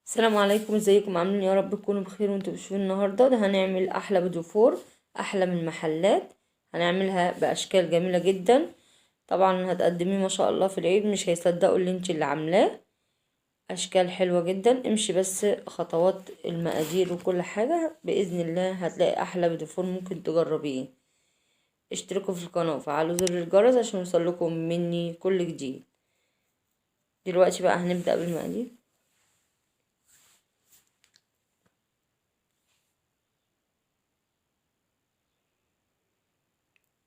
السلام عليكم، ازيكم؟ عاملين يا رب تكونوا بخير وانتوا بتشوفوا. النهارده ده هنعمل احلى فيديو احلى من المحلات. هنعملها باشكال جميله جدا. طبعا هتقدميه ما شاء الله في العيد، مش هيصدقوا اللي عاملاه. اشكال حلوه جدا، امشي بس خطوات المقادير وكل حاجه باذن الله هتلاقي احلى فيديو ممكن تجربيه. اشتركوا في القناه وفعلوا زر الجرس عشان يوصلكم مني كل جديد. دلوقتي بقى هنبدا بالمقادير.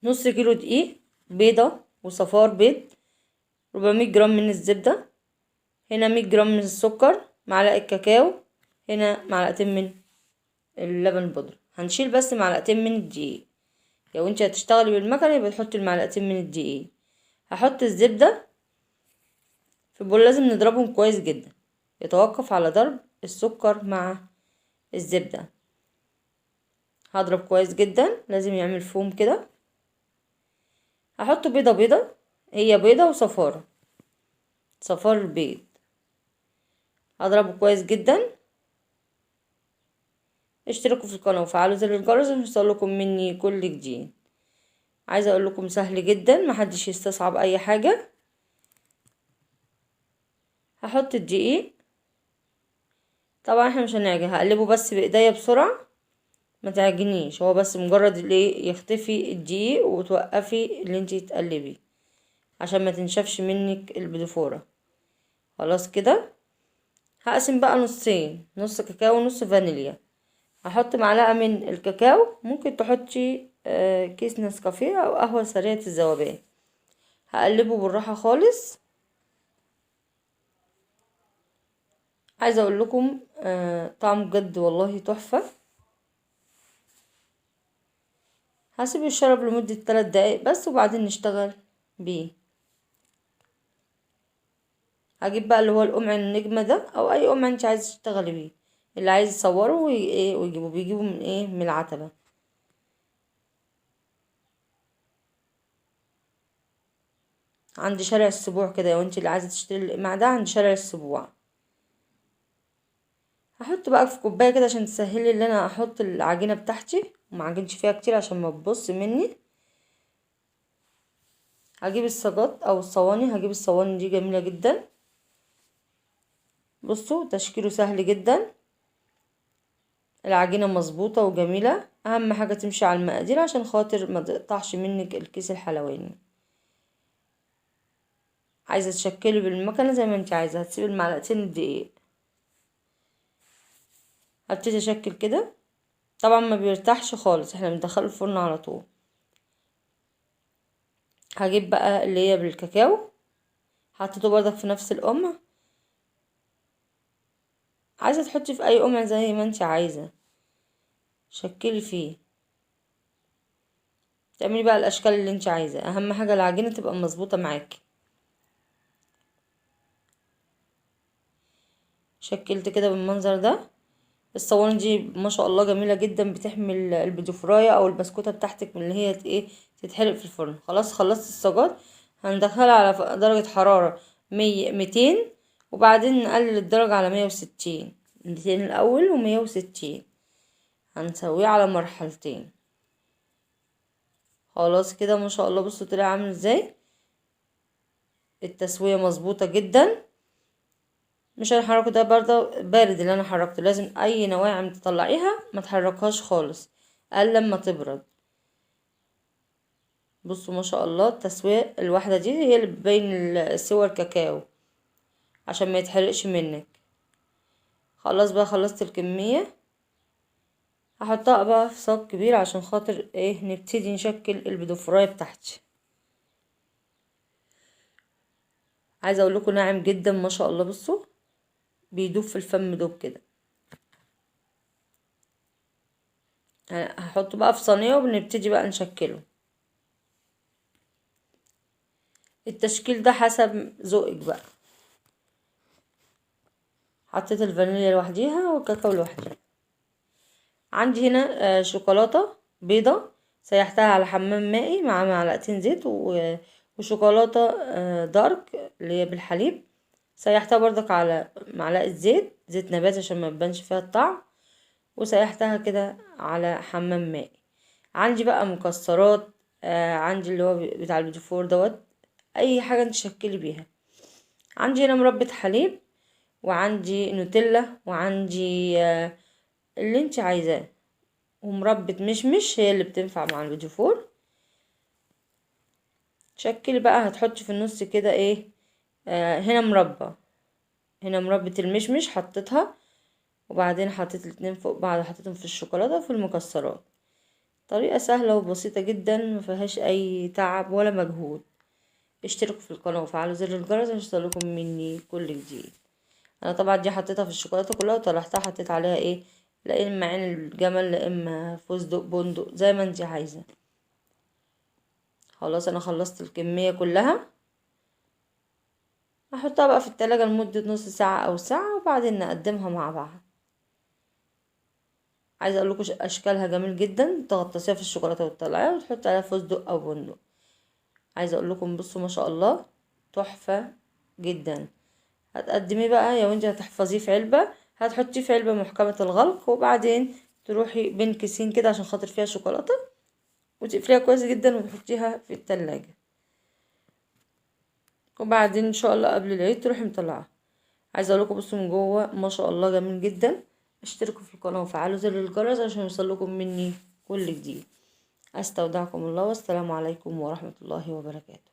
نص كيلو دقيق، بيضة وصفار بيض، 400 جرام من الزبدة، هنا 100 جرام من السكر، معلقة كاكاو، هنا معلقتين من اللبن البودرة. هنشيل بس معلقتين من الدقيق. لو انت هتشتغلي بالمكنة يبقى تحطي المعلقتين من الدقيق. هحط الزبدة في بول، لازم نضربهم كويس جدا. يتوقف على ضرب السكر مع الزبدة. هضرب كويس جدا، لازم يعمل فوم كده. هحط بيضة، هي بيضة وصفارة، صفار البيض. هضربه كويس جدا. اشتركوا في القناة وفعلوا زر الجرس عشان يوصلكم مني كل جديد. عايزة اقول لكم سهل جدا، محدش يستصعب اي حاجة. هحط الدقيق. طبعا احنا مش هنعجن، هقلبه بس بايديا بسرعة، ما تعجنيش. هو بس مجرد اللي يختفي الدقيق وتوقفي اللي انتي تقلبي عشان ما تنشفش منك البدفورة. خلاص كده. هقسم بقى نصين، نص كاكاو ونص فانيليا. هحط معلقة من الكاكاو، ممكن تحطي كيس نسكافيه او قهوة سريعة الذوبان. هقلبه بالراحة خالص. عايزة اقول لكم طعمه بجد والله تحفة. هسيب الشرب لمدة 3 دقايق بس وبعدين نشتغل بيه. هجيب بقى اللي هو القمع النجمة ده او اي قمع انت عايزة تشتغلي بيه. اللي عايز يصوره ويجيبه، بيجيبه من من العتبة. عند شارع السبوع كده. لو انت اللي عايزة تشتري القمع ده عند شارع السبوع. هحط بقى في كوباية كده عشان تسهلي اللي انا احط العجينة بتاعتي وما عجنش فيها كتير عشان ما تبص مني. هجيب الصاجات او الصواني، هجيب الصواني دي جميلة جدا. بصوا تشكيله سهل جدا، العجينة مظبوطة وجميلة. اهم حاجة تمشي على المقادير عشان خاطر ما تقطعش منك الكيس الحلواني. عايزة تشكلي بالمكنة زي ما انت عايزة. هتسيبي المعلقتين الدقيق. هبتدي اشكل كده. طبعا ما بيرتاحش خالص، احنا بندخله الفرن على طول. هجيب بقى اللي هي بالكاكاو، حطيته برضك في نفس القمع. عايزة تحطي في اي قمع زي ما انت عايزة، شكلي فيه. تعملي بقى الاشكال اللي انت عايزة، اهم حاجة العجينة تبقى مظبوطة معاكي. شكلت كده بالمنظر ده. الصواني دي ما شاء الله جميلة جدا، بتحمل البيتزا او البسكوتة بتاعتك من اللي هي تتحرق في الفرن. خلاص خلصت الصاجات. هندخلها على درجة حرارة 200، وبعدين نقلل الدرجة على 160. 200 الاول و160. هنسويه على مرحلتين. خلاص كده ما شاء الله. بصوا طلع عامل ازاي. التسوية مظبوطة جدا. مش هنحركه، ده برضه بارد اللي انا حركته. لازم اي نواعم تطلعيها ما تحركهاش خالص الا لما تبرد. بصوا ما شاء الله التسوية الواحدة دي هي اللي بتبين السوى الكاكاو عشان ما يتحرقش منك. خلاص بقى خلصت الكمية. هحطها بقى في صاج كبير عشان خاطر نبتدي نشكل البدوفراية بتاعتي. عايزة اقول لكم ناعم جدا ما شاء الله. بصوا بيدوب في الفم دوب كده. هحطه بقى في صينية وبنبتدي بقى نشكله. التشكيل ده حسب ذوقك بقى. حطيت الفانيليا لوحديها والكاكاو لوحديها. عندي هنا شوكولاتة بيضة، سيحتها على حمام مائي مع معلقتين زيت وشوكولاتة دارك اللي هي بالحليب. سيحتها برضك على معلقة زيت زيت نبات عشان ما يبانش فيها الطعم، وسيحتها كده على حمام مائي. عندي بقى مكسرات، عندي اللي هو بتاع البيتي فور دوت، اي حاجه انت تشكلي بيها. عندي هنا مربى حليب، وعندي نوتيلا، وعندي اللي انت عايزاه، ومربى مشمش هي اللي بتنفع مع البيتي فور. شكلي بقى هتحطي في النص كده ايه، هنا مربى، هنا مربى المشمش حطيتها، وبعدين حطيت الاتنين فوق بعض، حطيتهم في الشوكولاته وفي المكسرات. طريقه سهله وبسيطه جدا، مفيهاش اي تعب ولا مجهود. اشتركوا في القناه وفعلوا زر الجرس عشان يوصلكم مني كل جديد. انا طبعا دي حطيتها في الشوكولاته كلها وطلعتها، حطيت عليها ايه، لا اما عين الجمل لا اما فستق بندق زي ما انت عايزه. خلاص انا خلصت الكميه كلها، هحطها بقى في التلاجة لمدة نص ساعة او ساعة، وبعدين نقدمها مع بعض. عايزه اقول لكم اشكالها جميل جدا، تغطسيها في الشوكولاته وتطلعيها وتحطي عليها فستق او بندق. عايزه اقول لكم بصوا ما شاء الله تحفه جدا. هتقدميه بقى يا وانت هتحفظيه في علبه، هتحطيه في علبه محكمه الغلق، وبعدين تروحي بين كيسين كده عشان خاطر فيها شوكولاته، وتقفليها كويس جدا وتحطيها في التلاجة. وبعدين ان شاء الله قبل العيد تروحي مطلعاها. عايزه اقول لكم بصوا من جوه ما شاء الله جميل جدا. اشتركوا في القناه وفعلوا زر الجرس عشان يوصلكم مني كل جديد. استودعكم الله، والسلام عليكم ورحمه الله وبركاته.